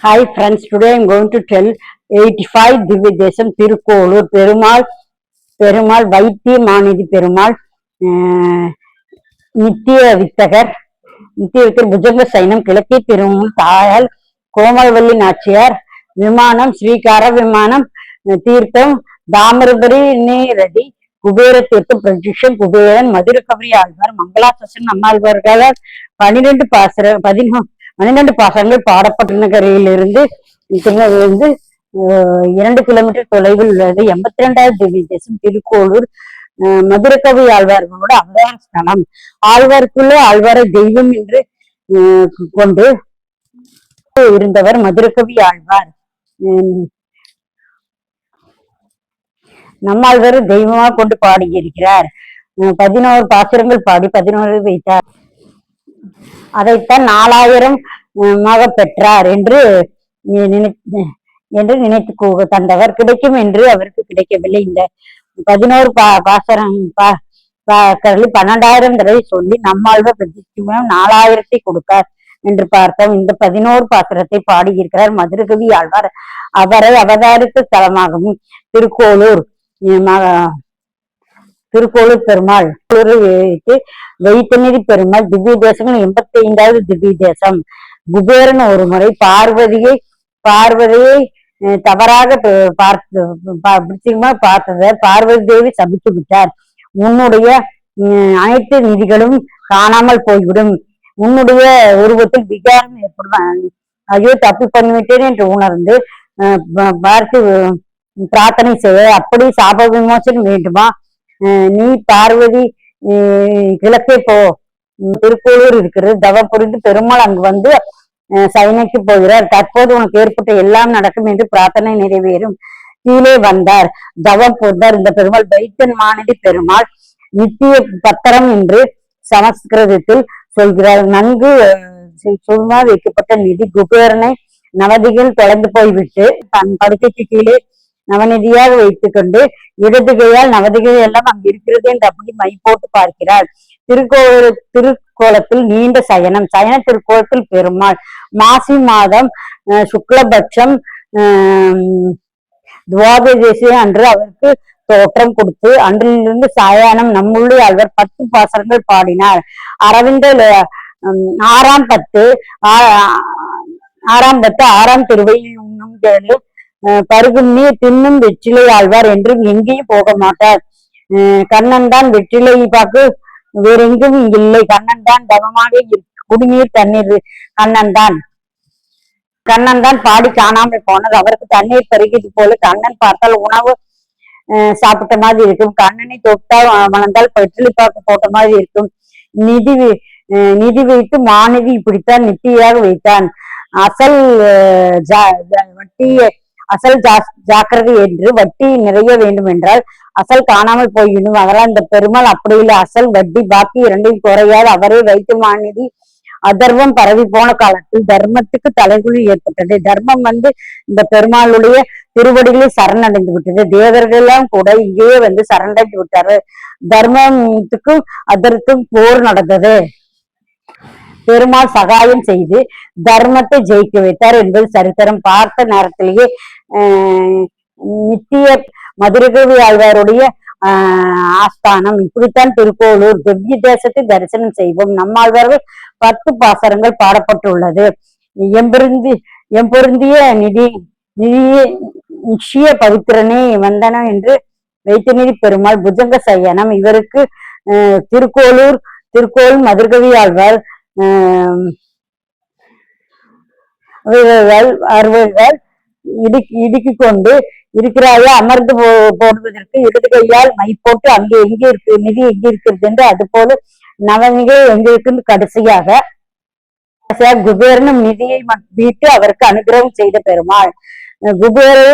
Hi friends, today I am going to tell 85 Divya Desam Tirukkolur Perumal Vaidya Manidi Perumal நித்திய வித்தகர் புஜங்க சைனம் கிழக்கே பெருமாள் தாயால் கோமலவல்லி நாச்சியார் விமானம் ஸ்ரீகார விமானம் தீர்த்தம் தாமிரபரி நீரடி குபேர தீர்த்தம் பிரதிஷம் குபேரன் மதுரகவரி ஆழ்வார் மங்களாசன் நம்மாழ்வார்களால் 12 பாசனங்கள் பாடப்பட்ட கரையிலிருந்து 2 கிலோமீட்டர் தொலைவில் உள்ளது. 82வது திவ்ய தேசம் திருக்கோளூர். மதுரகவி ஆழ்வார்களோட அவதார ஸ்தலம். ஆழ்வார்க்குள்ள ஆழ்வாரை தெய்வம் என்று கொண்டு இருந்தவர் மதுரகவி ஆழ்வார். நம்மாழ்வார் தெய்வமாக கொண்டு பாடியிருக்கிறார். 11 பாசுரங்கள் பாடி 11 வைத்தார். அதைத்தான் 4000 பெற்றார் என்று நினைத்து தந்தவர். கிடைக்கும் என்று அவருக்கு கிடைக்கவில்லை. இந்த 11 பாசரம் 12,000 தடவை சொல்லி நம்மாழ்வார் பிரதிஷ்டம் 4000 கொடுத்தார் என்று பார்த்தோம். இந்த 11 பாசுரத்தை பாடியிருக்கிறார் மதுரகவி ஆழ்வார். அவரை அவதாரித்த ஸ்தலமாகவும் திருக்கோளூர் பெருமாள் வைத்தநிதி பெருமாள் திவ்ய தேசங்கள் 85வது திவ்ய தேசம். குபேரன் ஒரு முறை பார்வதியை தவறாக பார்த்தத பார்வதி தேவி சபித்து விட்டார். உன்னுடைய அனைத்து நிதிகளும் காணாமல் போய்விடும், உன்னுடைய உருவத்தில் விகாரம் ஏற்படும், ஐயோ தப்பு பண்ணிவிட்டேன் என்று உணர்ந்து பார்த்து பிரார்த்தனை செய்ய, அப்படி சாப விமோசனம் வேண்டுமா, நீ பார்வதி கிழக்கே போ, திருக்கோளூர் இருக்கிறது, தவம் புரிந்து பெருமாள் அங்கு வந்து சைனைக்கு போகிறார், தற்போது உனக்கு ஏற்பட்ட எல்லாம் நடக்கும் என்று பிரார்த்தனை நிறைவேறும். கீழே வந்தார், தவம் போந்தார். இந்த பெருமாள் வைத்தன் மாநிதி பெருமாள் நித்திய பத்திரம் என்று சமஸ்கிருதத்தில் சொல்கிறார். நன்கு சும்மா வைக்கப்பட்ட நிதி குபேரனை நவதிகள் தொலைந்து போய்விட்டு தன் படுக்கைக்கு கீழே நவநிதியாக வைத்துக் கொண்டு இடது கையால் நவதிகள் எல்லாம் அங்கு இருக்கிறது என்று அப்படி மை போட்டு பார்க்கிறார். திருக்கோலத்தில் நீண்ட சயனம் திருக்கோலத்தில் பெருமாள் மாசி மாதம் சுக்லபட்சம் துவாதசி அன்று அவருக்கு தோற்றம் கொடுத்து அன்றிலிருந்து சாயானம் நம்முள்ளே ஆழ்வார் 10 பாசனங்கள் பாடினார். அரவிந்த 6ஆம் திருவையில் உண்ணும் பருகும் நீர் தின்னும் வெற்றிலை ஆழ்வார் என்று எங்கேயும் போக மாட்டார். கண்ணன் தான் வெற்றிலை பார்க்க வேற எங்கும் இல்லை. கண்ணன் தான் தவமாக குடிநீர் தண்ணீர் கண்ணன் தான் பாடி காணாமல் போனது. அவருக்கு தண்ணீர் பருகிறது போல கண்ணன் பார்த்தால் உணவு சாப்பிட்ட மாதிரி இருக்கும், கண்ணனை தொட்டால் வளர்ந்தால் வெற்றிலை பார்க்க போட்ட மாதிரி இருக்கும். நிதி வைத்து மாநிதி இப்படித்தான் நித்தியாக வைத்தான். அசல் ஜாக்கிரதை என்று வட்டி நிறைய வேண்டும் என்றால் அசல் காணாமல் போய்விடும். அதெல்லாம் இந்த பெருமாள் அப்படி இல்லை, அசல் வட்டி பாக்கி இரண்டையும் குறையாது அவரே வைத்து மாநிதி. அதர்வம் பரவி போன காலத்தில் தர்மத்துக்கு தலைகுழி ஏற்பட்டது. தர்மம் இந்த பெருமாளுடைய திருவடிகளில் சரணடைந்து விட்டது. தேவர்கள் எல்லாம் கூட இங்கேயே சரணடைந்து விட்டாரு. தர்மத்துக்கும் அதற்கும் போர் நடந்தது. பெருமாள் சகாயம் செய்து தர்மத்தை ஜெயிக்க வைத்தார் என்பது சரித்திரம். பார்த்த நேரத்திலேயே நித்திய மதுரகவி ஆழ்வாருடைய ஆஸ்தானம். இப்படித்தான் திருக்கோளூர் திவ்ய தேசத்தை தரிசனம் செய்வோம். நம்மாழ்வார்கள் 10 பாசரங்கள் பாடப்பட்டுள்ளது. எம்பொருந்திய நிஷிய பவித்திரனே வந்தன என்று வைத்தநிதி பெருமாள் புஜங்க சயனம். இவருக்கு திருக்கோள் மதுரகவி ஆழ்வார் அறுவர்கள் இடுக்கி கொண்டு இருக்கிறாயா அமர்ந்து போடுவதற்கு இடது கையால் மை போட்டு அங்கே எங்கே இருக்கு நிதி எங்கே இருக்கிறது என்று, அது போல நவமிகை எங்க இருக்கு. கடைசியாக குபேரனும் நிதியை வீட்டு அவருக்கு அனுகிரகம் செய்த பெருமாள். குபேரே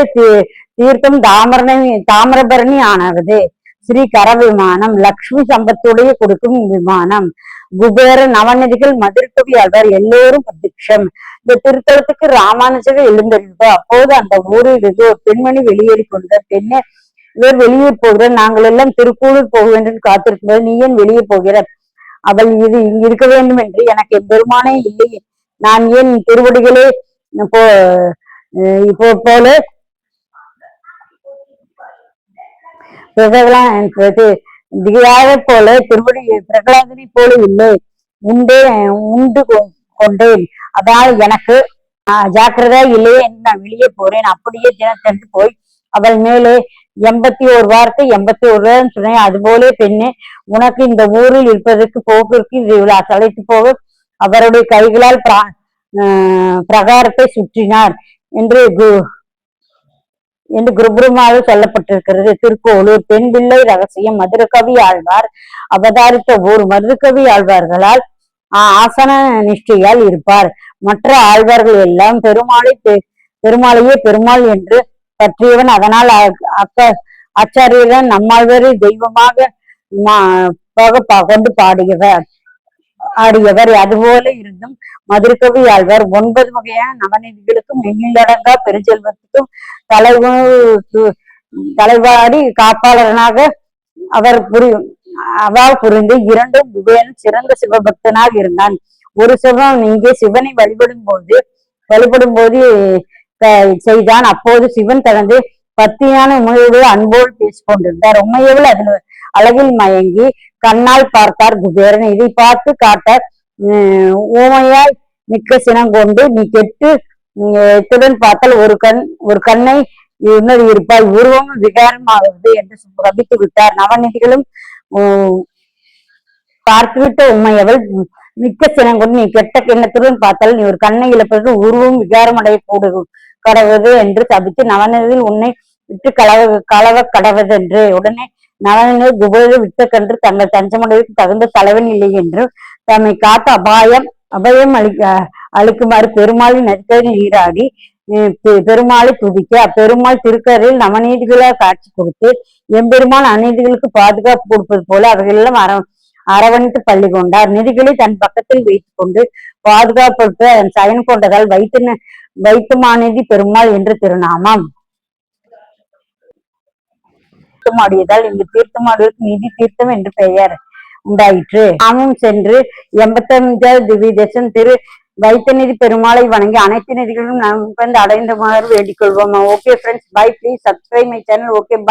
தீர்த்தம் தாமிரபரணி ஆனது. ஸ்ரீ கர விமானம் லக்ஷ்மி சம்பத்துடைய கொடுக்கும் விமானம். குபேர நவநிதிகள் மதுரகவி ஆழ்வார் எல்லோரும் பிரதிக்ஷம். இந்த திருத்தலத்துக்கு ராமானுஜர் எழுந்திருந்தோம். அப்போது அந்த ஊரில் இருந்து ஒரு பெண்மணி வெளியேறி கொண்ட பெண்ணே, இவர் வெளியூர் போகிறார், நாங்கள் எல்லாம் திருக்கூளூர் போக வேண்டும் காத்திருக்கும்போது நீ ஏன் வெளியே போகிறார்? அவள் இது இங்கு இருக்க வேண்டும் என்று எனக்கு பெருமானே இல்லை, நான் ஏன் திருவடிகளே இப்போ இப்போ போல திகையாக போல திருவடி பிரகலாதனை போல இல்லை. உண்டே உண்டு கொண்டேன். அதாவது எனக்கு ஜாக்கிரதா இல்லையே என்று நான் வெளியே போறேன். அப்படியே தினத்தன்று போய் அவள் மேலே 81 வார்த்தை 81 சொன்னேன். அதுபோல பெண்ணே, உனக்கு இந்த ஊரில் இருப்பதற்கு போக்கிற்கு இவ்வளவு அழைத்து போக அவருடைய கைகளால் பிரகாரத்தை சுற்றினார் என்று குருபுரமாக சொல்லப்பட்டிருக்கிறது. திருக்கோளூர் பெண் பிள்ளை ரகசியம். மதுரகவி ஆழ்வார் அவதாரித்த ஊர். மதுரகவி ஆழ்வார்களால் ஆசன நிஷ்டையால் இருப்பார். மற்ற ஆழ்வார்கள் எல்லாம் பெருமாளையே பெருமாள் என்று பற்றியவன். அதனால் ஆச்சாரியன் நம்மாழ்வாரை தெய்வமாக கொண்டு ஆடியவர். அதுபோல இருந்தும் மதுரகவி ஆழ்வார் 9 வகையான நவநிதிகளுக்கும் எண்ணிலடங்கா பெருஞ்செல்வத்துக்கும் தலைவாடி காப்பாளனாக அவர் புரிந்து இரண்டும் குபேரன் சிறந்த சிவபக்தனாக இருந்தான். ஒரு சிவன் இங்கே சிவனை வழிபடும் போது செய்தான். அப்போது சிவன் தனது பத்தியான உமையோடு அன்போடு பேசிக் கொண்டிருந்தார். உமையவள் அதில் அழகில் மயங்கி கண்ணால் பார்த்தார் குபேரன். இதை பார்த்து காட்ட ஊமையாய் மிக்க சினம் கொண்டு, நீ கெட்டு எத்துடன் பார்த்தால் ஒரு கண்ணை இன்னொரு இருப்பாய், உருவம் விகாரமாகிறது என்று கபித்து விட்டார். நவநிதிகளும் பார்த்துவிட்ட உண்மையவள் மிக்க சினம் கொண்டு, நீ கெட்ட கிண்ணத்துடன் பார்த்தால் நீ ஒரு கண்ணை இழப்பது, உருவம் விகாரம் அடைய கடவுது என்று சபித்து நவநிதியில் உன்னை விட்டு கலவ கடவதென்று. உடனே நவநிதிகள் குபேரர் விட்ட கன்று தங்கள் தஞ்சமடைவுக்கு தகுந்த தலைவன் இல்லை என்று தம்மை காத்த அபயம் அளிக்குமாறு பெருமாளின் நதிக்கரையில் நீராடி பெருமாளை துதிக்க அப்பெருமாள் திருக்கரையில் நவநீதிகளால் காட்சி கொடுத்து எம்பெருமாள் அநீதிகளுக்கு பாதுகாப்பு கொடுப்பது போல அவைகளெல்லாம் அரவணைத்து பள்ளி கொண்டார். நிதிகளை தன் பக்கத்தில் வைத்துக் கொண்டு பாதுகாப்பு அதன் சயன் கொண்டதால் வைத்துமாநிதி பெருமாள் என்று திருநாமம். தீர்த்தமாடியதால் இங்கு தீர்த்தமாடுவதற்கு நிதி தீர்த்தம் என்று பெயர் உண்டாயிற்று. நாமும் சென்று 85வது திவ்ய தேசம் திரு வைத்தநிதி பெருமாளை வணங்கி அனைத்து நிதிகளும் நாம் அடைந்தமாறு வேண்டிக் கொள்வோம். Okay friends, bye. Please subscribe my channel. Okay, by.